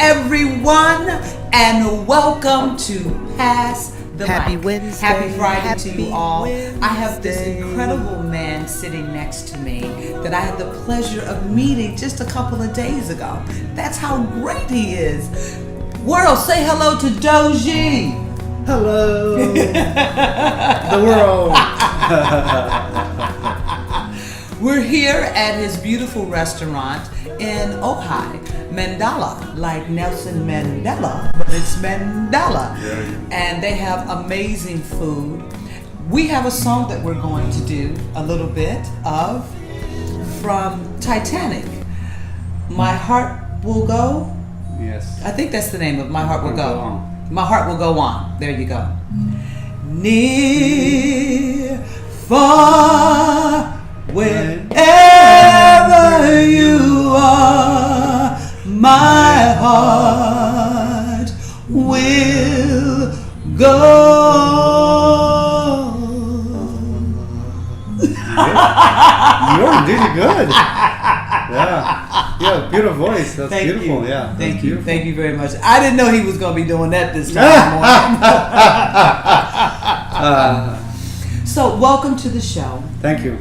everyone, and welcome to Pass the Happy Mic. Wednesday. Happy Friday to Happy you all. Wednesday. I have this incredible man sitting next to me that I had the pleasure of meeting just a couple of days ago. That's how great he is. World, say hello to Dorjee. Hello, the world. We're here at his beautiful restaurant in Ojai, Mandala, like Nelson Mandela, but it's Mandala. And they have amazing food. We have a song that we're going to do a little bit of from Titanic. My Heart Will Go. Yes. I think that's the name of My Heart Will Go Go. On. My Heart Will Go On. There you go. Near, far, wherever you are, my heart will go. You're really good. Yeah, beautiful voice. That's Thank beautiful. you. Yeah, Thank you. beautiful. Thank you very much. I didn't know he was going to be doing that this time. So, welcome to the show. Thank you.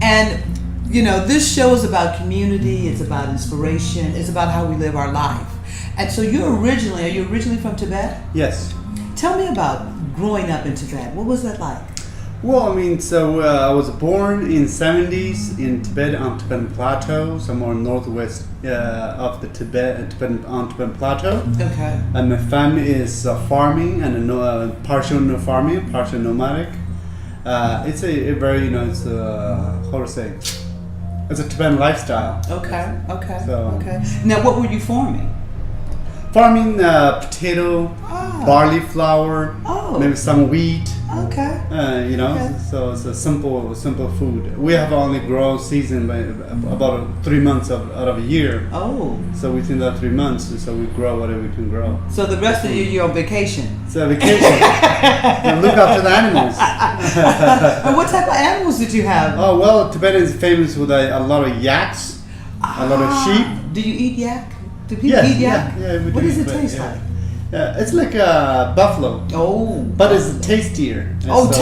And, you know, this show is about community, it's about inspiration, it's about how we live our life. And so are you originally from Tibet? Yes. Tell me about growing up in Tibet. What was that like? Well, I mean, so I was born in 70s in Tibet on Tibetan Plateau, somewhere northwest of the Tibetan Plateau. Okay. And my family is farming and partial farming, partial nomadic. It's a very, it's how to say, it's a Tibetan lifestyle. Okay. So- Okay. Now, what were you farming? Farming potato, barley flour, maybe some wheat. Okay. Okay. So it's a simple food. We have only grown season by about 3 months out of a year. Oh. So within that 3 months, so we grow whatever we can grow. So the rest of the year you're on vacation. It's a vacation. And look after the animals. And what type of animals did you have? Oh well, Tibet is famous with a lot of yaks, a lot of sheep. Do you eat yak? Do people eat yak? Yeah, we What do, does it but, taste yeah. like? It's like a buffalo. Oh. But it's tastier. Get out of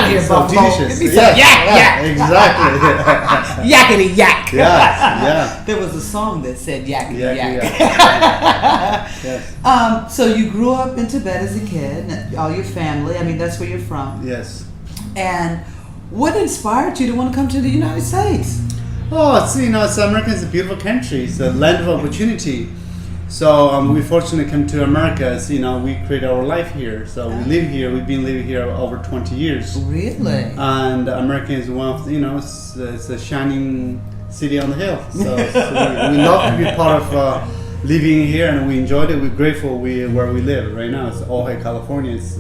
here, buffalo. Delicious. Give me some yak. Exactly. Yakety yak. Yeah. There was a song that said yakety yak. Yes. So you grew up in Tibet as a kid, all your family. I mean, that's where you're from. Yes. And what inspired you to want to come to the United States? Oh, it's America is a beautiful country. It's a land of opportunity. So we fortunately come to America. As we create our life here. So we live here. We've been living here over 20 years. Really? And America is one of it's a shining city on the hill. So we love to be part of living here, and we enjoyed it. We're grateful where we live right now. It's Ojai, California. It's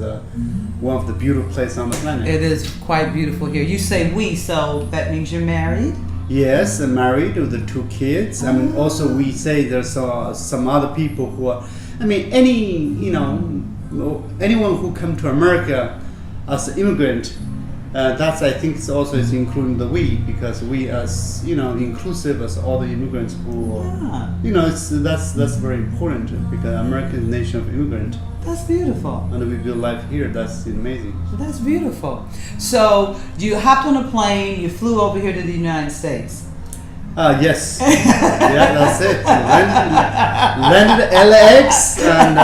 one of the beautiful places on the planet. It is quite beautiful here. You say we, so that means you're married? Yes, I'm married with the 2 kids. I mean, also we say there's some other people who are. I mean, anyone who come to America as an immigrant. That's I think it's also is including the we, because we as inclusive as all the immigrants who that's very important, because America is a nation of immigrants. That's beautiful. And we build life here. That's amazing. That's beautiful. So you hopped on a plane, you flew over here to the United States. Yes. Yeah, that's it. Landed LAX and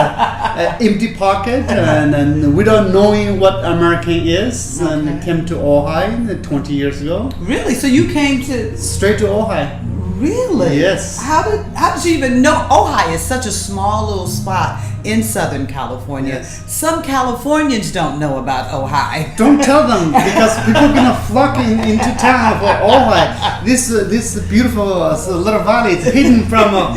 empty pocket and without knowing what American is, and came to Ojai 20 years ago. Really? So you came to Straight to Ojai. Really? Yes. How did you even know? Ojai is such a small little spot in Southern California. Yes. Some Californians don't know about Ojai. Don't tell them, because people are gonna flock into town for Ojai. This beautiful little valley is hidden from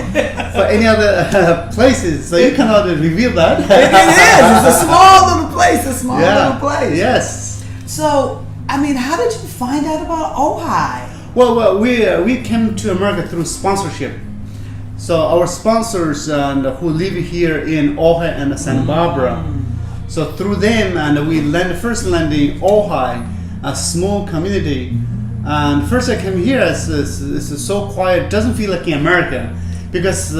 for any other places, so you cannot reveal that. It is. It's a small little place. Little place. Yes. So, I mean, how did you find out about Ojai? Well, we came to America through sponsorship. So our sponsors who live here in Ojai and Santa Barbara. So through them, and we first landed in Ojai, a small community. And first I came here, it's so quiet, doesn't feel like in America. because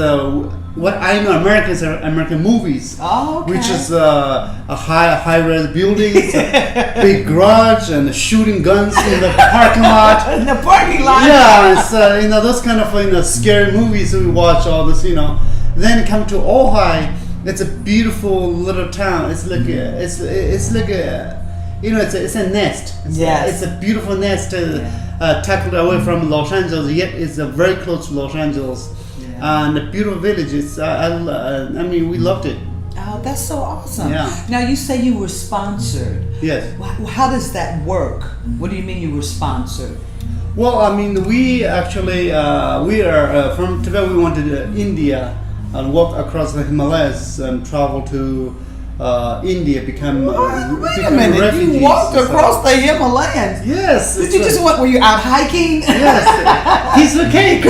what I know, Americans are American movies, which is a high-rise buildings, big garage, and shooting guns in the parking lot. In the parking lot. Yeah, it's those kind of scary movies we watch. All this, Then come to Ojai. It's a beautiful little town. It's like it's like a it's a nest. It's a beautiful nest tucked away from Los Angeles. Yet it's very close to Los Angeles. And a beautiful village. We loved it. Oh, that's so awesome. Yeah. Now, you say you were sponsored. Yes. How does that work? What do you mean you were sponsored? Well, we actually, we are from Tibet. We went to India and walk across the Himalayas and travel to India, Wait a minute, refugees. you walked across the Himalayas? Yes. Did you just were you out hiking? Yes. Piece of cake.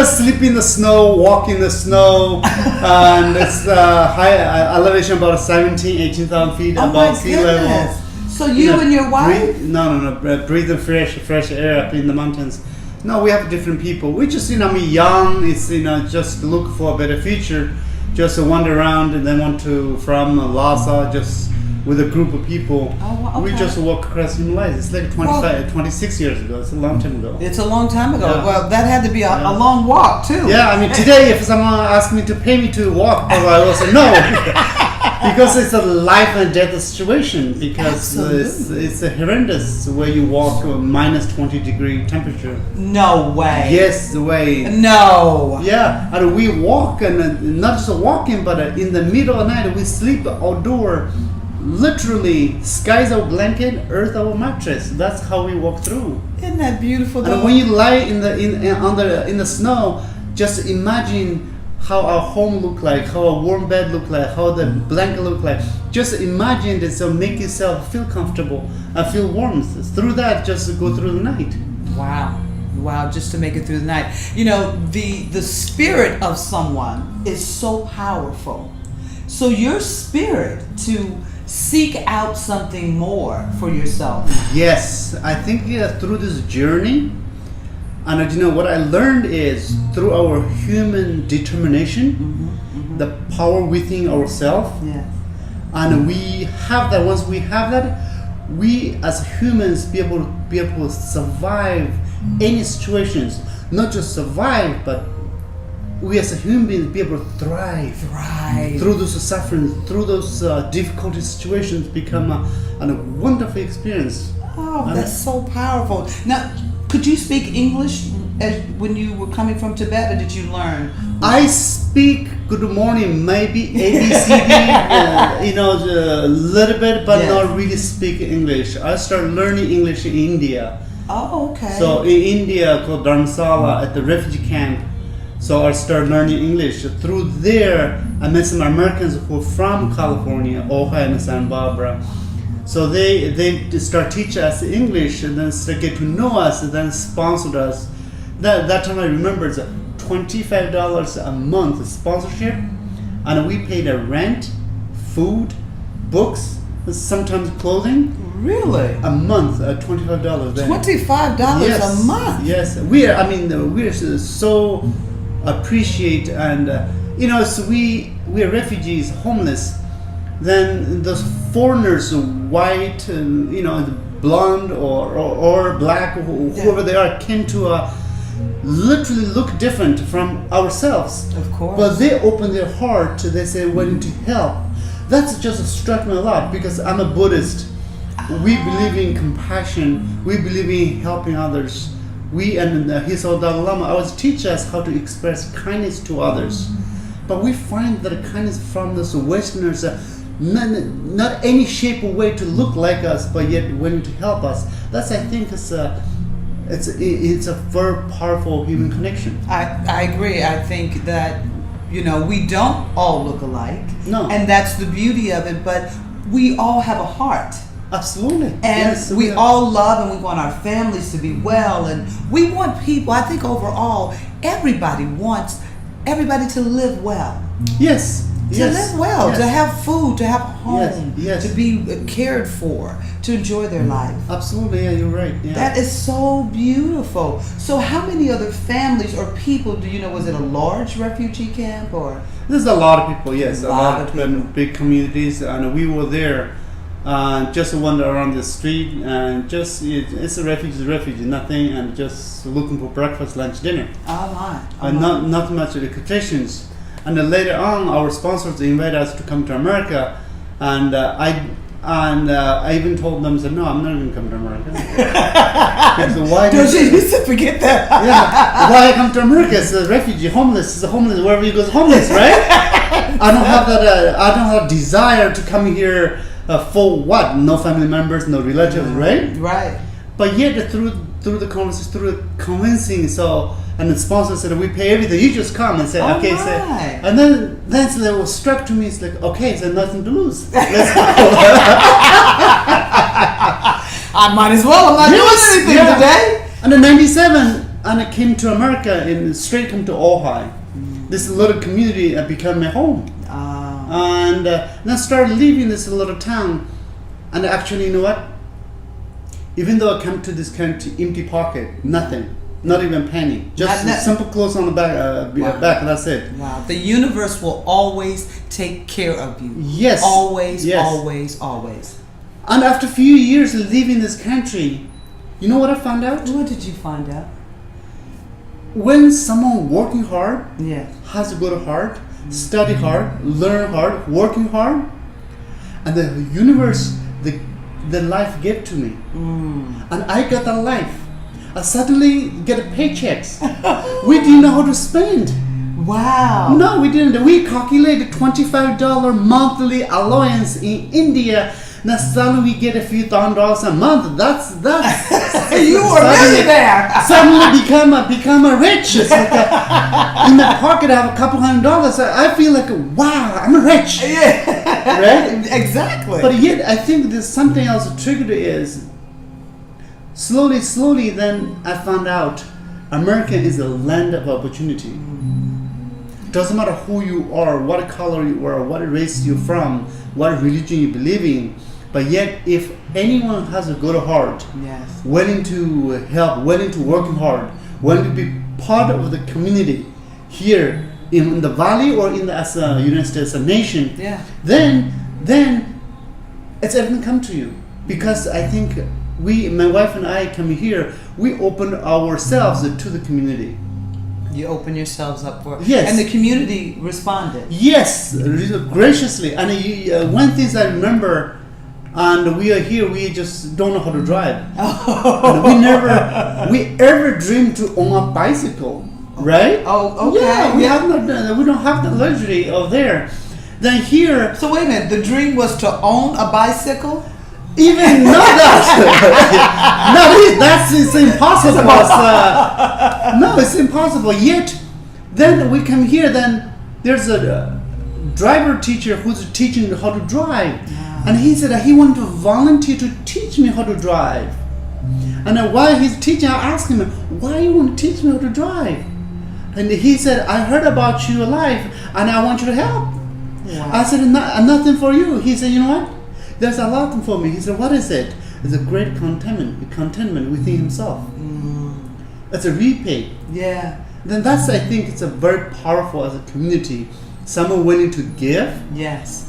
Sleep in the snow, walk in the snow, and it's high elevation about 18,000 feet above sea level. So you and your wife? Breathing fresh air up in the mountains. No, we have different people. We just, young. It's just look for a better future. Just wander around and then from Lhasa, just with a group of people. Oh, okay. We just walk across the Himalayas. It's like 26 years ago. It's a long time ago. It's a long time ago. Yeah. Well, that had to be a long walk too. Yeah, today if someone asked me to pay me to walk, I will say no. Because it's a life and death situation. Because it's a horrendous where you walk minus 20 degree temperature. No way. Yes, the way. No. Yeah, and we walk, and not just walking, but in the middle of the night we sleep outdoor. Literally, sky's our blanket, earth our mattress. That's how we walk through. Isn't that beautiful? And when you lie in the snow, just imagine how our home look like, how a warm bed look like, how the blanket look like. Just imagine this, so make yourself feel comfortable and feel warm. Through that, just go through the night. Wow, just to make it through the night. The spirit of someone is so powerful. So your spirit to seek out something more for yourself. Yes, I think through this journey, and what I learned is through our human determination, the power within ourselves, and we have that. Once we have that, we as humans be able to survive any situations. Not just survive, but we as a human beings be able to thrive through those sufferings, through those difficult situations. Become a wonderful experience. Oh, that's so powerful. Now, could you speak English when you were coming from Tibet, or did you learn? I speak good morning, maybe ABCD, a little bit, but not really speak English. I started learning English in India. Oh, okay. So in India, called Dharamsala, at the refugee camp. So I started learning English. Through there, I met some Americans who were from California, Ojai and Santa Barbara. So they start teaching us English, and then start get to know us, and then sponsored us. That time I remember it's $25 a month sponsorship, and we paid a rent, food, books, sometimes clothing. Really? A month, $25. $25 a month. Yes, we're so appreciate, and so we are refugees, homeless. Then those foreigners, white, blonde or black, whoever they are, came to literally look different from ourselves. Of course. But they open their heart. They say, willing to help. That's just struck me a lot, because I'm a Buddhist. We believe in compassion. We believe in helping others. We and his old Dalai Lama always teach us how to express kindness to others. But we find that kindness from those Westerners, not any shape or way to look like us, but yet willing to help us. That's, I think, it's a very powerful human connection. I agree. I think that we don't all look alike. No. And that's the beauty of it. But we all have a heart. Absolutely. And we all love, and we want our families to be well, and we want people. I think overall, everybody wants everybody to live well. Yes. Yes. live well, Yes. to have food, to have a home, Yes. to be cared for, to enjoy their life. Absolutely, yeah, you're right. Yeah. That is so beautiful. So how many other families or people do you know? Was it a large refugee camp or? There's a lot of people, yes, A lot of people. big communities, and we were there. Just wander around the street, and just it's a refugee, nothing, and just looking for breakfast, lunch, dinner, Oh my. and not much quotations. And then later on, our sponsors invited us to come to America, and I even told them, said, no, I'm not going to come to America. So why? Don't you used to forget that? Yeah, why I come to America? It's a refugee, homeless. It's a homeless. Wherever you go, is homeless, right? I don't have that. I don't have desire to come here for what? No family members, no relatives, right? Right. But yet, through the conversation, through the convincing, and the sponsor said, we pay everything. You just come and say, Oh okay, my. say, and then it was struck to me. It's like, okay, so nothing to lose. Let's go. I might as well. I'm not Yes, doing anything yeah. today. And in '97, and I came to America and straight come to Ojai. This little community became my home. And then I started living this little town. And actually, you know what? Even though I come to this country empty pocket, nothing, not even a penny, just Not- simple clothes on the back, Wow. back. That's it. Wow. The universe will always take care of you. Yes. Always, Yes. always, always. And after a few years of living this country, you know what I found out? What did you find out? When someone working hard, Yeah. has a good heart, study hard, learn hard, working hard, and the universe, the life gave to me, and I got that life. I suddenly get paychecks. We didn't know how to spend. Wow. No, we didn't. We calculated $25 monthly allowance in India. Now suddenly we get a few $1,000s a month. That's You were a millionaire. Suddenly become a rich. It's like in my pocket I have a couple $100s. I feel like wow, I'm rich. Yeah. Right? Exactly. But yet I think there's something else triggered is slowly then I found out America is a land of opportunity. Doesn't matter who you are, what color you are, what race you're from, what religion you believe in, but yet if anyone has a good heart, yes. willing to help, willing to work hard, willing to be part of the community here in the valley or in the as a United States as a nation, Yeah. then it's everything come to you. Because I think my wife and I come here, we open ourselves to the community. You open yourselves up for it. Yes. And the community responded. Yes, graciously. And one thing I remember, and we are here, we just don't know how to drive. And we ever dreamed to own a bicycle, right? Oh, okay. Yeah, we don't have the luxury of there. Then here, So wait a minute. The dream was to own a bicycle? even not that. It's impossible. No, it's impossible. Yet, then we come here. Then there's a driver teacher who's teaching how to drive, and he said that he wanted to volunteer to teach me how to drive. And while he's teaching, I asked him, "Why you want to teach me how to drive?" And he said, "I heard about your life, and I want you to help." Wow. I said, "Nothing for you." He said, "You know what? There's a lot for me." He said, "What is it?" It's a great contentment within himself. It's a repay. Yeah. Then I think it's a very powerful as a community. Someone willing to give, Yes.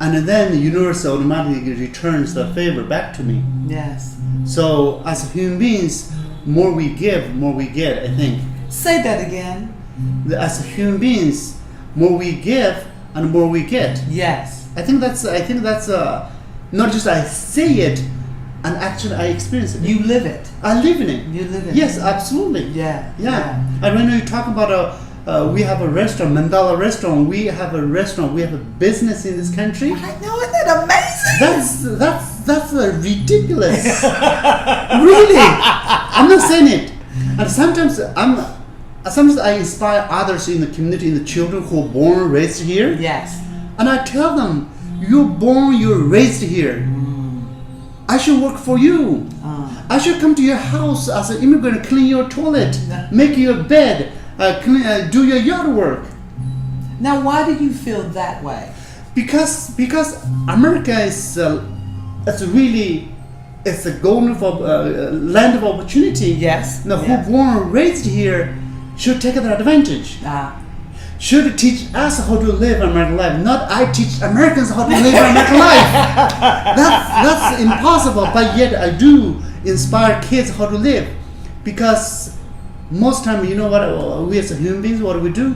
and then the universe automatically returns the favor back to me. Yes. So as human beings, more we give, more we get, I think. Say that again. As human beings, more we give and more we get. Yes. I think that's not just I say it, and actually I experience it. You live it. I live in it. You live in Yes, it. absolutely. Yeah. Yeah. And when you talk about we have a restaurant, Mandala Restaurant. We have a restaurant. We have a business in this country. I know, isn't that amazing? That's ridiculous. Really, I'm not saying it. And sometimes I inspire others in the community, in the children who are born, raised here. Yes. And I tell them, you're born, you're raised here. I should work for you. I should come to your house as an immigrant, clean your toilet, make your bed, do your yard work. Now, why do you feel that way? Because America is it's a golden land of opportunity. Yes. Now, yes. who born and raised here should take that advantage. Should teach us how to live American life, not I teach Americans how to live American life. That's impossible. But yet I do inspire kids how to live, because most time, you know what, we as human beings, what do?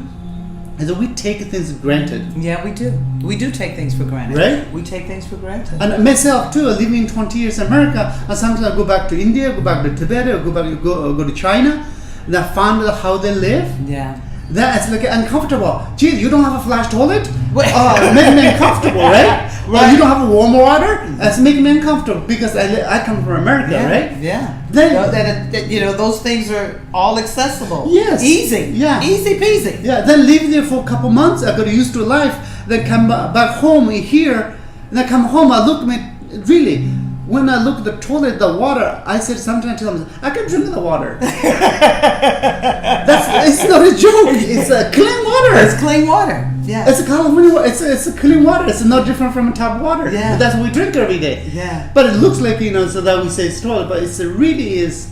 Is that we take things for granted. Yeah, we do. We do take things for granted. Right? We take things for granted. And myself too, living 20 years in America, and sometimes I go back to India, go back to Tibet, or go to China, and I find out how they live. Yeah. That it's like uncomfortable. Gee, you don't have a flash toilet? Make me uncomfortable, right? Right. You don't have a warm water? It's making me uncomfortable because I come from America, right? Yeah. Then, you know, those things are all accessible. Yes. Easy. Yeah. Easy peasy. Yeah. Then live there for a couple months. I got used to life. Then come back home here. Then I come home. I look at me, really. When I look at the toilet, the water, I said sometimes to them, I can drink the water. It's not a joke. It's a clean water. It's clean water. Yeah. It's a California water. It's a clean water. It's not different from tap water. Yeah. But that's what we drink every day. Yeah. But it looks like, so that we say it's toilet, but it's really is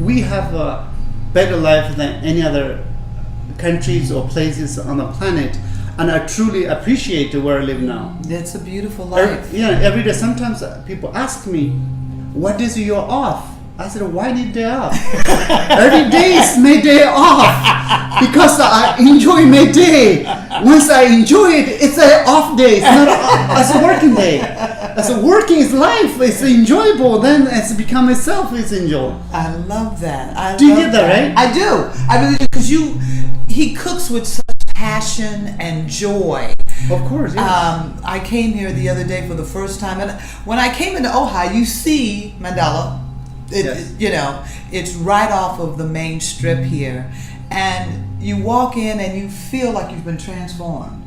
we have a better life than any other countries or places on the planet. And I truly appreciate where I live now. It's a beautiful life. Every day. Sometimes people ask me, "What days you're off?" I said, "Why need day off?" Every day is my day off because I enjoy my day. Once I enjoy it, it's an off day. It's not it's a working day. As a working is life. It's enjoyable. Then it's become itself. It's enjoy. I love that. Do you get that right? I do. I really do, because he cooks with such passion and joy. Of course, yes. I came here the other day for the first time, and when I came into Ojai, you see Mandala. Yes. It's right off of the main strip here, and you walk in and you feel like you've been transformed.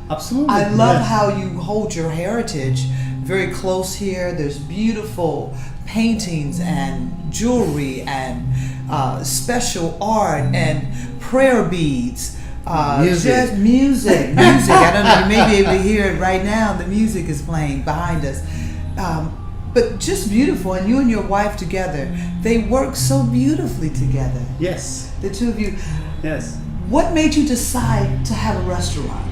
Absolutely. I love how you hold your heritage very close here. There's beautiful paintings and jewelry and special art and prayer beads. Music. Just music. I don't know, you may be able to hear it right now. The music is playing behind us. But just beautiful, and you and your wife together, they work so beautifully together. Yes. The two of you. Yes. What made you decide to have a restaurant?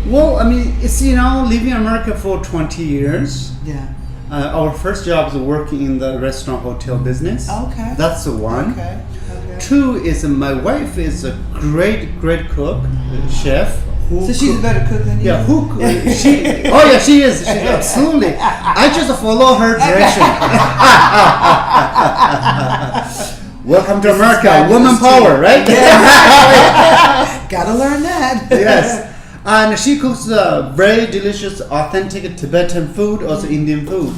Well, I mean, it's, living in America for 20 years. Yeah. Our first job is working in the restaurant hotel business. Okay. That's the one. Okay. Two is my wife is a great cook, chef. So she's a better cook than you? Yeah, she is. She's absolutely. I just follow her direction. Welcome to America, woman power, right? Yeah. Gotta learn that. Yes. And she cooks very delicious, authentic Tibetan food, also Indian food.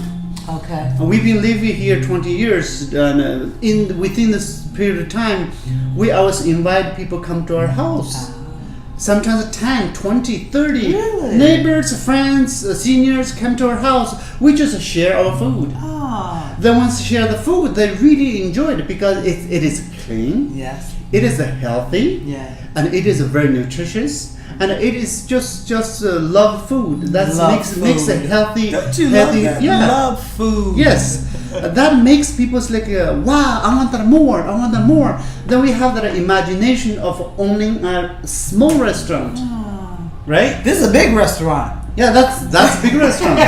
Okay. And we've been living here 20 years, and within this period of time, we always invite people come to our house. Sometimes 10, 20, 30 really? Neighbors, friends, seniors come to our house. We just share our food. Then once they share the food, they really enjoy it because it is clean. Yes. It is healthy. Yeah. And it is very nutritious. And it is just love food. That makes it healthy. Don't you healthy, love that? yeah. Love food. Yes, that makes people like, wow, I want that more. I want that more. Then we have that imagination of owning a small restaurant, right? This is a big restaurant. Yeah, that's a big restaurant.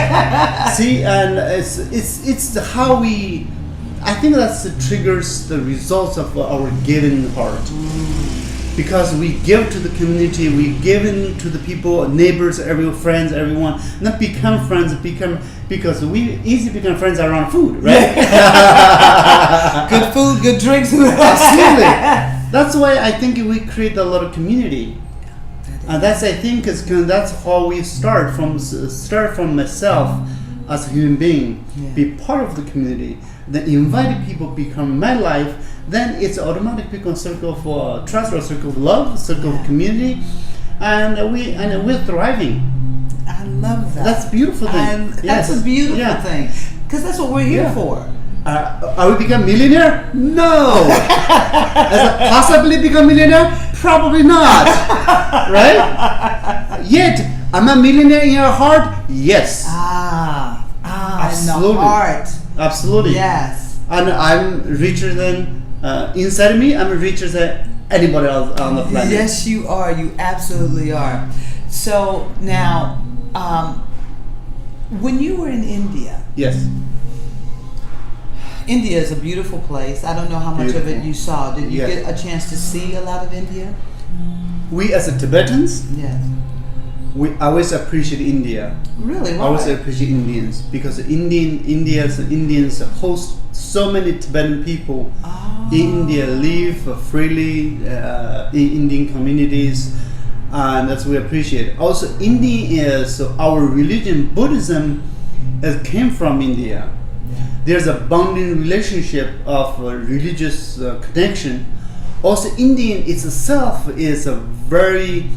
See, and it's how we. I think that triggers the results of our giving heart. Because we give to the community, we give in to the people, neighbors, friends, everyone. Not become friends, because we easily become friends around food, right? Good food, good drinks. Absolutely. That's why I think we create a lot of community. And that's, I think, that's how we start from myself as a human being, be part of the community, then invite people become my life. Then it's automatic become circle of trust, or circle of love, circle of community, and we're thriving. I love that. That's a beautiful thing. That's a beautiful thing, because that's what we're here for. Are we become millionaire? No. As a possibly become millionaire? Probably not. Right? Yet, am I a millionaire in your heart? Yes. Absolutely. In the heart. Absolutely. Yes. And I'm richer than, inside of me, I'm richer than anybody else on the planet. Yes, you are. You absolutely are. So now, when you were in India. Yes. India is a beautiful place. I don't know how much of it you saw. Did you get a chance to see a lot of India? We as a Tibetans, yes, we always appreciate India. Really? Why? I always appreciate Indians because Indians host so many Tibetan people in India, live freely in Indian communities, and that's what we appreciate. Also, India is our religion. Buddhism came from India. There's a bonding relationship of religious connection. Also, Indian itself is a very,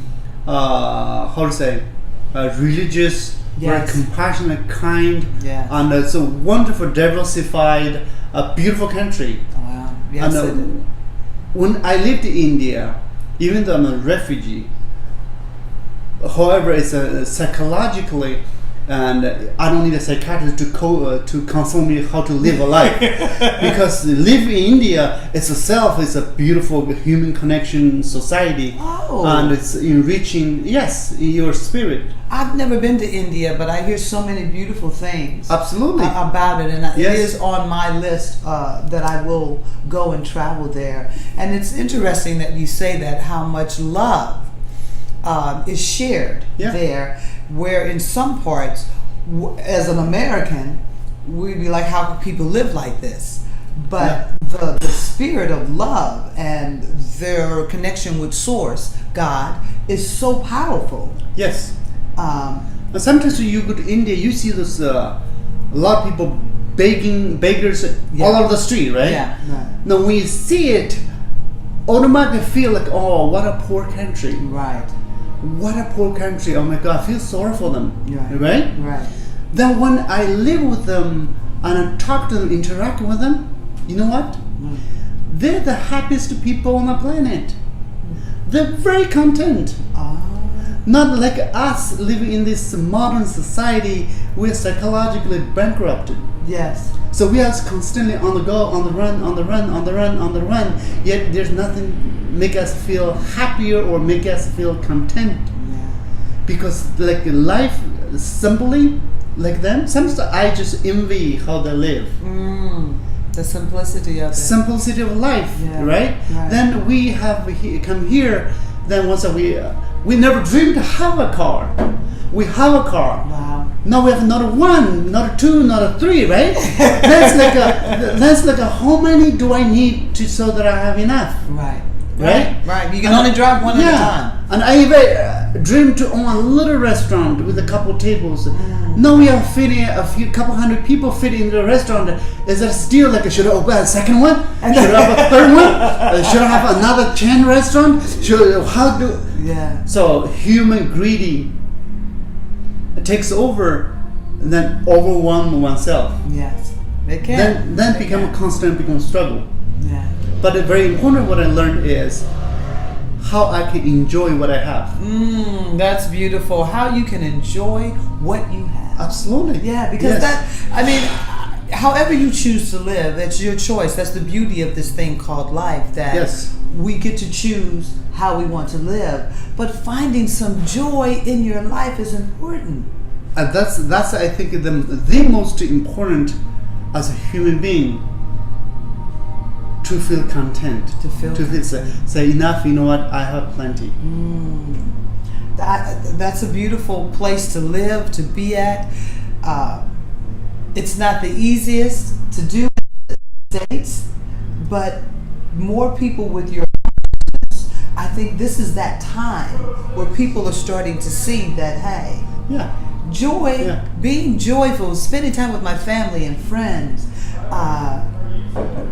religious, very compassionate, kind, and it's a wonderful, diversified, beautiful country. Wow. Yes, and when I lived in India, even though I'm a refugee, however, it's psychologically. And I don't need a psychiatrist to console me how to live a life, because live in India itself is a beautiful human connection society, and it's enriching. Yes, your spirit. I've never been to India, but I hear so many beautiful things. Absolutely about it, and it is on my list that I will go and travel there. And it's interesting that you say that, how much love is shared there. Where in some parts, as an American, we'd be like, how can people live like this? But the spirit of love and their connection with Source, God, is so powerful. Yes. Sometimes when you go to India, you see this a lot of people beggars all over the street, right? Yeah. Right. Now when you see it, automatically feel like, oh, what a poor country. Right. What a poor country! Oh my God, I feel sorry for them. Right? Right. Then when I live with them and I talk to them, interact with them, you know what? They're the happiest people on the planet. They're very content. Not like us living in this modern society. We're psychologically bankrupted. Yes. So we are constantly on the go, on the run, on the run, on the run, on the run. Yet there's nothing make us feel happier or make us feel content. Because like life simply like them, sometimes I just envy how they live. The simplicity of it. Simplicity of life, right? Then we have come here. Then once we never dreamed to have a car. We have a car. Wow. Now we have not a one, not a two, not a three, right? That's like a how many do I need so that I have enough? Right. Right? Right. You can only drive one at a time. And I even dreamed to own a little restaurant with a couple tables. Now we are fitting couple hundred people fit in the restaurant. Is that still like, should I open a second one? Should I have a third one? Should I have another chain restaurant? So human greedy takes over and then overwhelm oneself. Yes. It can. Then become a constant struggle. Yeah. But the very important what I learned is how I can enjoy what I have. That's beautiful. How you can enjoy what you have. Absolutely. Yeah, because however you choose to live, that's your choice. That's the beauty of this thing called life, that we get to choose how we want to live. But finding some joy in your life is important. And that's I think the most important as a human being. To feel content. To feel say enough, you know what, I have plenty. That's a beautiful place to live, to be at. It's not the easiest to do in the States, but more people with your I think this is that time where people are starting to see that, hey, joy, being joyful, spending time with my family and friends,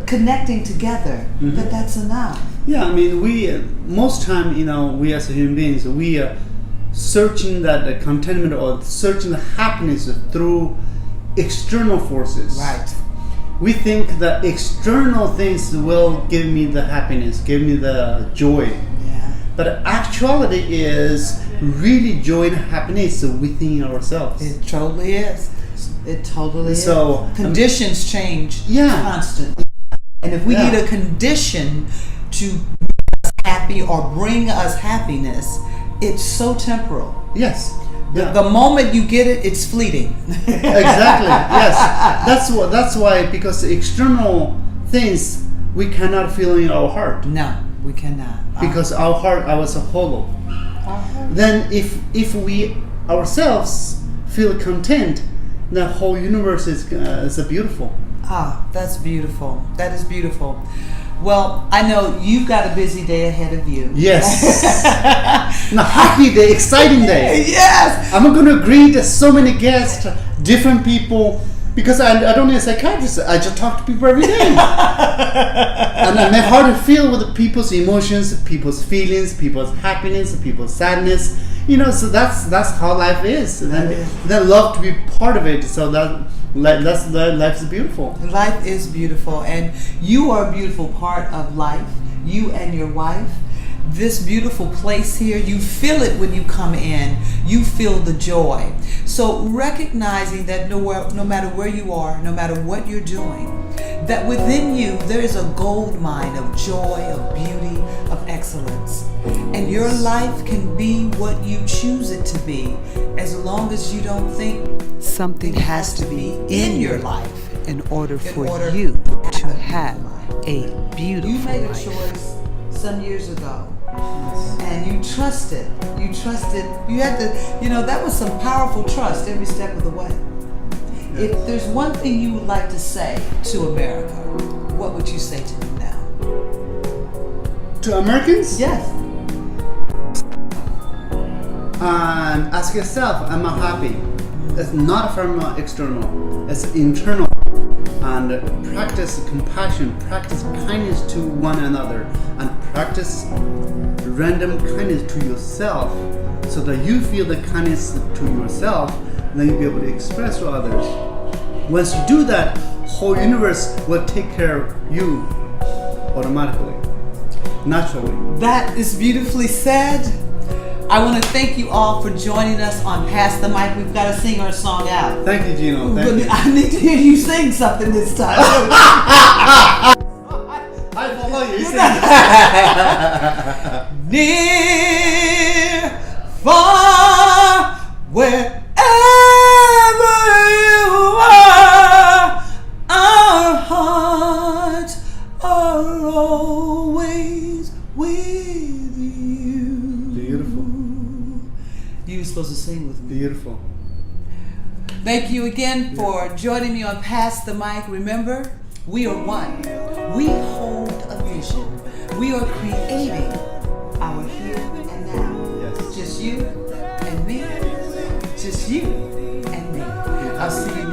connecting together, that's enough. Yeah, I mean, we most time, we as human beings, we are searching that contentment or searching the happiness through external forces. Right. we think that external things will give me the happiness, give me the joy. Yeah. But actuality is really joy and happiness within ourselves. It totally is. It totally So, is. Conditions change Yeah. constantly. And if we Yeah. need a condition to make us happy or bring us happiness, it's so temporal. Yes. Yeah. The moment you get it, it's fleeting. Exactly. Yes. That's why, because external things we cannot feel in our heart, No, we cannot. because our heart was hollow. Then if we ourselves feel content, the whole universe is beautiful. That's beautiful. That is beautiful. Well, I know you've got a busy day ahead of you. Yes. A happy day, exciting day. Yes. I'm going to greet so many guests, different people, because I don't need a psychiatrist. I just talk to people every day. And my heart is filled with people's emotions, people's feelings, people's happiness, people's sadness. So that's how life is. And then love to be part of it. So life is beautiful. Life is beautiful, and you are a beautiful part of life. You and your wife. This beautiful place here, you feel it when you come in. You feel the joy. So recognizing that no matter where you are, no matter what you're doing, that within you there is a gold mine of joy, of beauty, of excellence. And your life can be what you choose it to be, as long as you don't think something has to be in your life in order for you to have a beautiful life. You made a choice some years ago. And you trusted. You had to, that was some powerful trust every step of the way. If there's one thing you would like to say to America, what would you say to them now? To Americans? Yes. Ask yourself, am I happy? It's not from external, it's internal. And practice compassion, practice kindness to one another, and practice random kindness to yourself, so that you feel the kindness to yourself, then you'll be able to express to others. Once you do that, whole universe will take care of you automatically, naturally. That is beautifully said. I want to thank you all for joining us on Pass the Mic. We've got to sing our song out. Thank you, Gino. Thank you. I need to hear you sing something this time. I follow you. Near, far, wherever you are, our hearts are always with you. Beautiful. You were supposed to sing with me. Beautiful. Thank you again for joining me on Pass the Mic. Remember, we are one. We hold a vision. We are creating our here and now. Yes. Just you and me. Just you and me. I'll see you